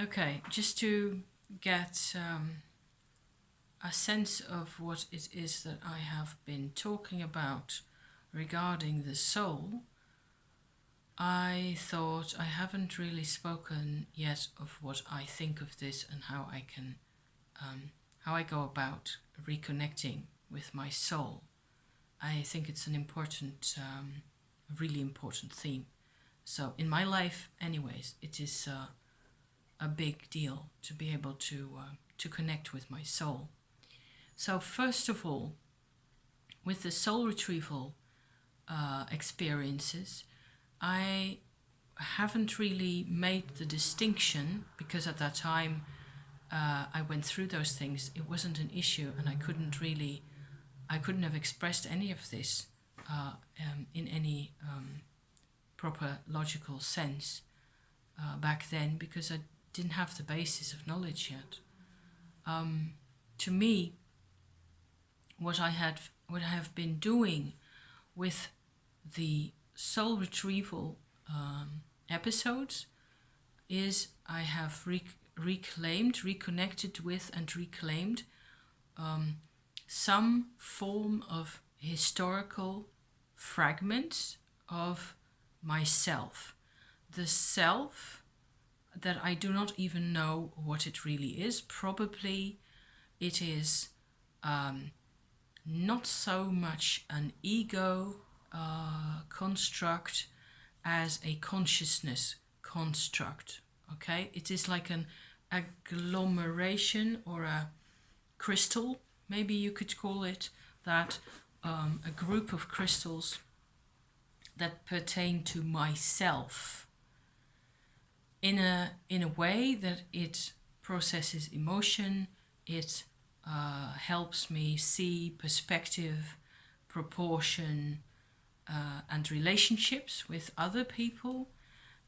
Okay, just to get a sense of what it is that I have been talking about regarding the soul, I thought I haven't really spoken yet of what I think of this and how I go about reconnecting with my soul. I think it's an important, really important theme. So in my life, anyways, it is a big deal to be able to connect with my soul. So first of all, with the soul retrieval experiences, I haven't really made the distinction because at that time I went through those things. It wasn't an issue, and I couldn't have expressed any of this in any proper logical sense back then because I didn't have the basis of knowledge yet. To me, what I have been doing with the soul retrieval episodes is I have reconnected with, and reclaimed some form of historical fragments of myself. The self that I do not even know what it really is. Probably it is not so much an ego construct as a consciousness construct. Okay, it is like an agglomeration or a crystal, maybe you could call it that, a group of crystals that pertain to myself in a way that it processes emotion, it helps me see perspective, proportion, and relationships with other people,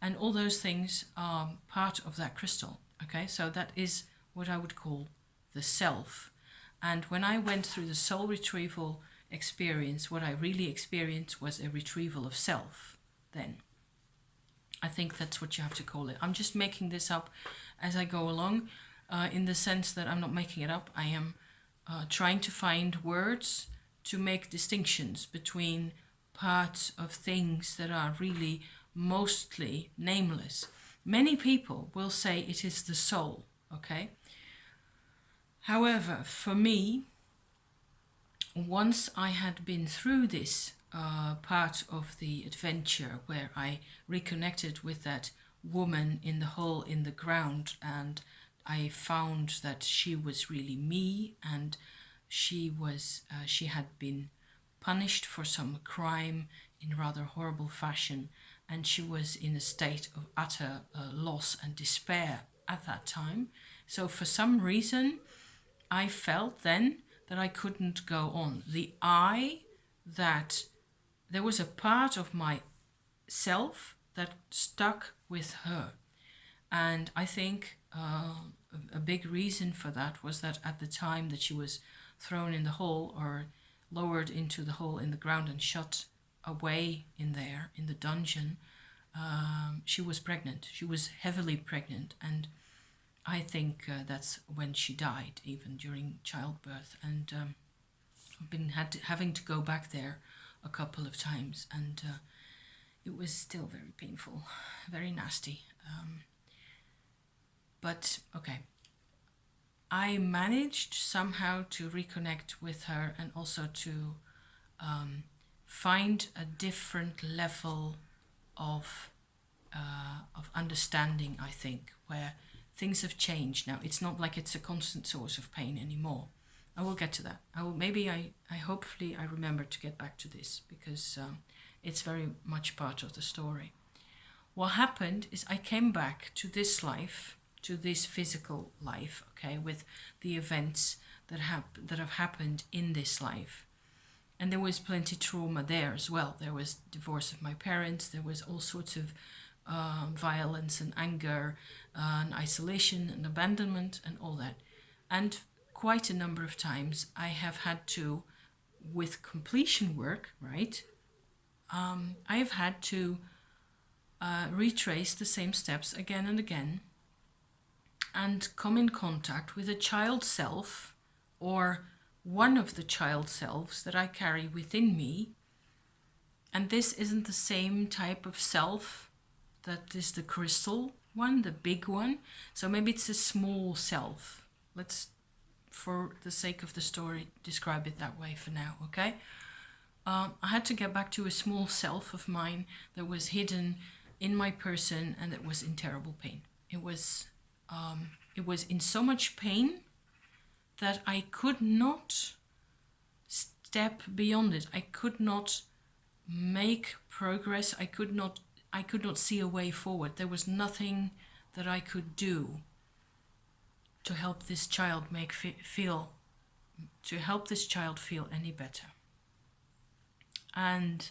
and all those things are part of that crystal. Okay, so that is what I would call the self. And when I went through the soul retrieval experience, what I really experienced was a retrieval of self then. I think that's what you have to call it. I'm just making this up as I go along, in the sense that I'm not making it up. I am trying to find words to make distinctions between parts of things that are really mostly nameless. Many people will say it is the soul, okay? However, for me, once I had been through this part of the adventure where I reconnected with that woman in the hole in the ground, and I found that she was really me, and she had been punished for some crime in rather horrible fashion, and she was in a state of utter loss and despair at that time. So for some reason, I felt then that I couldn't go on. That there was a part of myself that stuck with her. And I think a big reason for that was that at the time that she was thrown in the hole, or lowered into the hole in the ground and shut away in there in the dungeon, she was pregnant. She was heavily pregnant, and I think that's when she died, even during childbirth. And I've been having to go back there a couple of times, and it was still very painful, very nasty. But okay, I managed somehow to reconnect with her, and also to find a different level of understanding, I think, where things have changed now. It's not like it's a constant source of pain anymore. I will get to that. I hopefully I remember to get back to this, because it's very much part of the story. What happened is I came back to this life, to this physical life, okay, with the events that have happened in this life. And there was plenty trauma there as well. There was divorce of my parents. There was all sorts of violence and anger and isolation and abandonment and all that. And quite a number of times I have had to, with completion work, right, I have had to retrace the same steps again and again and come in contact with a child self, or one of the child selves that I carry within me. And this isn't the same type of self that is the crystal one, the big one. So maybe it's a small self. Let's, for the sake of the story, describe it that way for now, okay? I had to get back to a small self of mine that was hidden in my person and that was in terrible pain. It was in so much pain that I could not step beyond it. I could not make progress. I could not see a way forward. There was nothing that I could do to help this child feel any better. And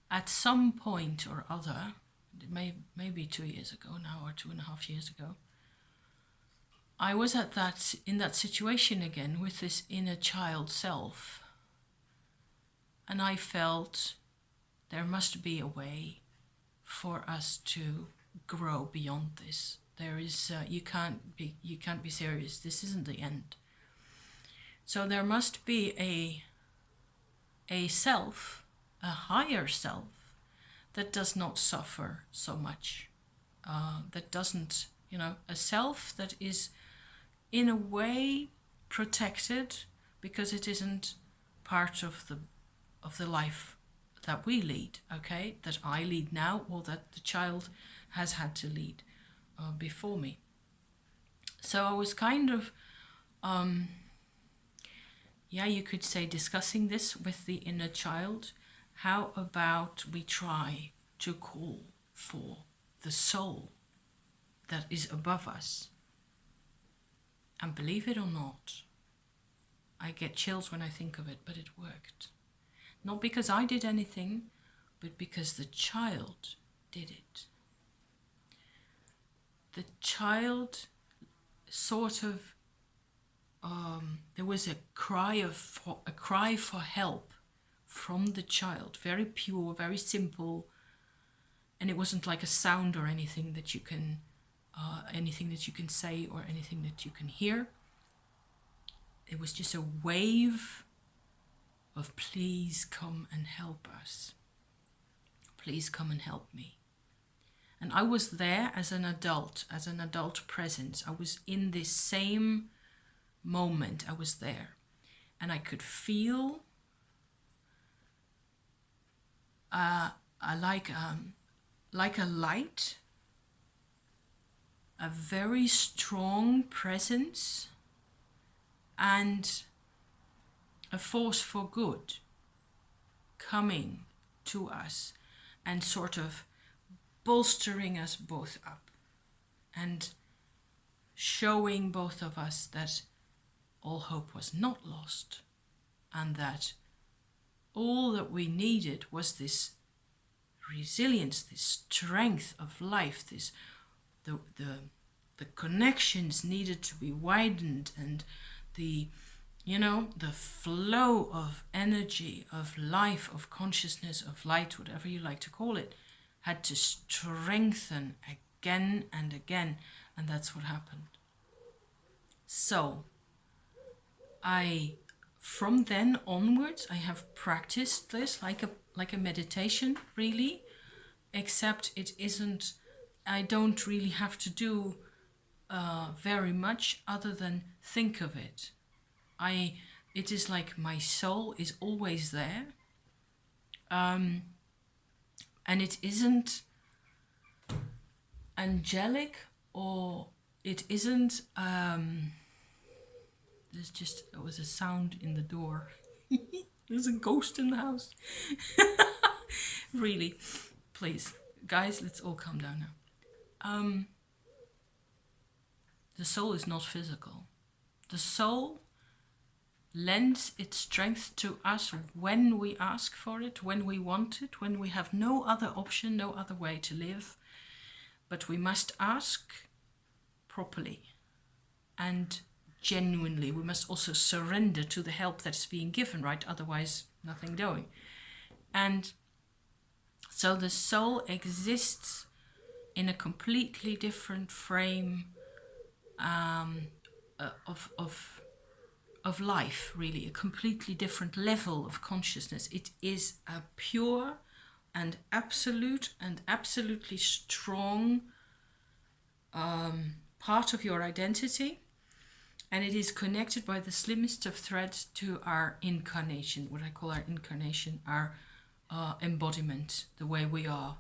at some point or other, maybe 2 years ago now, or 2.5 years ago, I was in that situation again with this inner child self. And I felt there must be a way for us to grow beyond this. There is, you can't be serious. This isn't the end. So there must be a self, a higher self, that does not suffer so much. That doesn't, a self that is in a way protected because it isn't part of the life that we lead, okay? That I lead now, or that the child has had to lead before me. So I was kind of, you could say, discussing this with the inner child. How about we try to call for the soul that is above us? And believe it or not, I get chills when I think of it, but it worked. Not because I did anything, but because the child did it. The child sort of, there was a cry for help from the child, very pure, very simple, and it wasn't like a sound or anything that you can say or anything that you can hear. It was just a wave of, please come and help us. Please come and help me. And I was there as an adult presence. I was in this same moment. I was there. And I could feel like a light, a very strong presence, and a force for good coming to us and sort of bolstering us both up and showing both of us that all hope was not lost, and that all that we needed was this resilience, this strength of life, the connections needed to be widened, and the flow of energy, of life, of consciousness, of light, whatever you like to call it, had to strengthen again and again. And that's what happened. So from then onwards, I have practiced this like a meditation, really, except I don't really have to do very much other than think of it. It is like my soul is always there, and it isn't angelic, or it isn't. There was a sound in the door. There's a ghost in the house. Really, please, guys, let's all calm down now. The soul is not physical. The soul lends its strength to us when we ask for it, when we want it, when we have no other option, no other way to live. But we must ask properly and genuinely. We must also surrender to the help that's being given, right? Otherwise, nothing doing. And so the soul exists in a completely different frame of life, really, a completely different level of consciousness. It is a pure and absolute and absolutely strong part of your identity, and it is connected by the slimmest of threads to our incarnation, what I call our incarnation, our embodiment, the way we are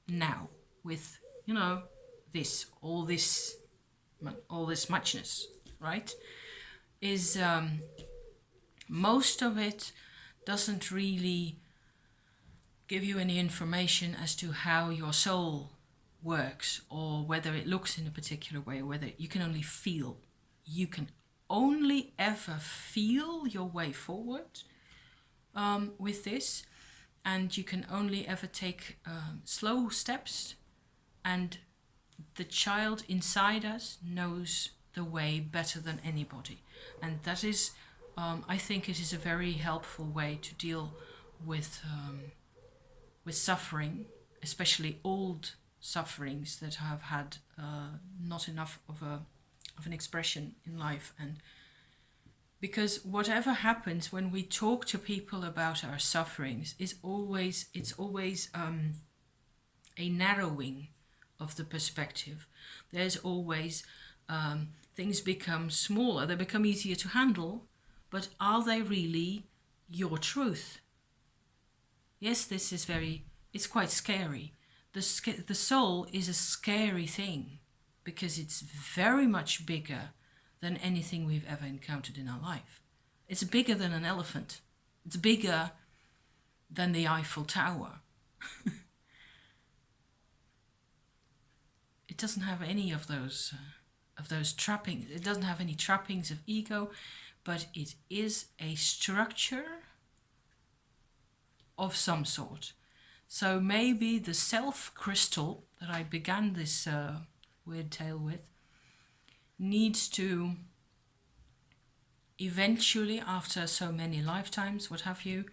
now, with, you know, all this muchness, right? Is most of it doesn't really give you any information as to how your soul works, or whether it looks in a particular way, whether you can only feel. You can only ever feel your way forward with this, and you can only ever take slow steps, and the child inside us knows the way better than anybody. And that is, I think it is a very helpful way to deal with suffering, especially old sufferings that have had not enough of an expression in life. And because whatever happens when we talk to people about our sufferings it's always a narrowing of the perspective. There's always things become smaller, they become easier to handle, but are they really your truth? Yes, it's quite scary. The soul is a scary thing because it's very much bigger than anything we've ever encountered in our life. It's bigger than an elephant. It's bigger than the Eiffel Tower. It doesn't have any of those trappings. It doesn't have any trappings of ego, but it is a structure of some sort. So maybe the self crystal that I began this weird tale with needs to eventually, after so many lifetimes, what have you,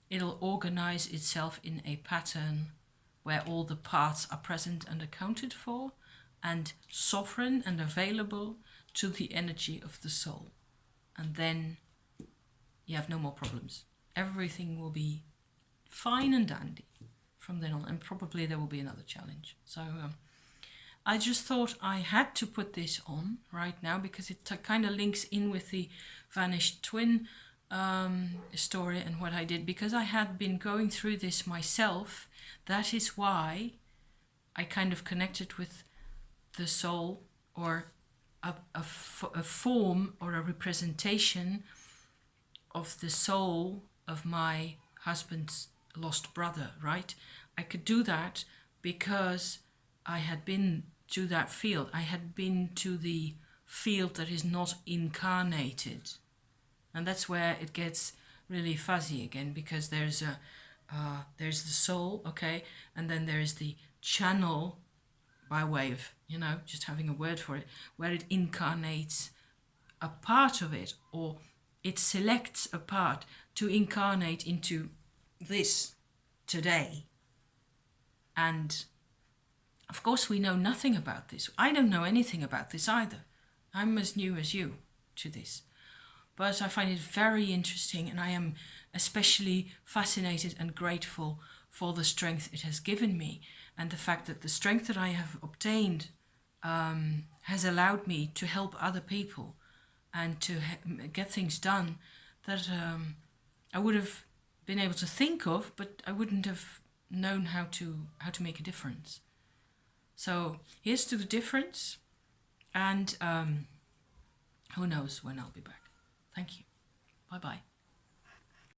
it'll organize itself in a pattern where all the parts are present and accounted for and sovereign and available to the energy of the soul. And then you have no more problems. Everything will be fine and dandy from then on, and probably there will be another challenge. So I just thought I had to put this on right now because it kind of links in with the vanished twin story and what I did, because I had been going through this myself. That is why I kind of connected with the soul, or a form or a representation of the soul of my husband's lost brother, right? I could do that because I had been to that field. I had been to the field that is not incarnated. And that's where it gets really fuzzy again, because there's the soul, okay, and then there's the channel, by way of, just having a word for it, where it incarnates a part of it, or it selects a part to incarnate into this today. And of course we know nothing about this. I don't know anything about this either. I'm as new as you to this. But I find it very interesting, and I am especially fascinated and grateful for the strength it has given me, and the fact that the strength that I have obtained has allowed me to help other people and to get things done that I would have been able to think of, but I wouldn't have known how to make a difference. So here's to the difference, and who knows when I'll be back. Thank you. Bye-bye.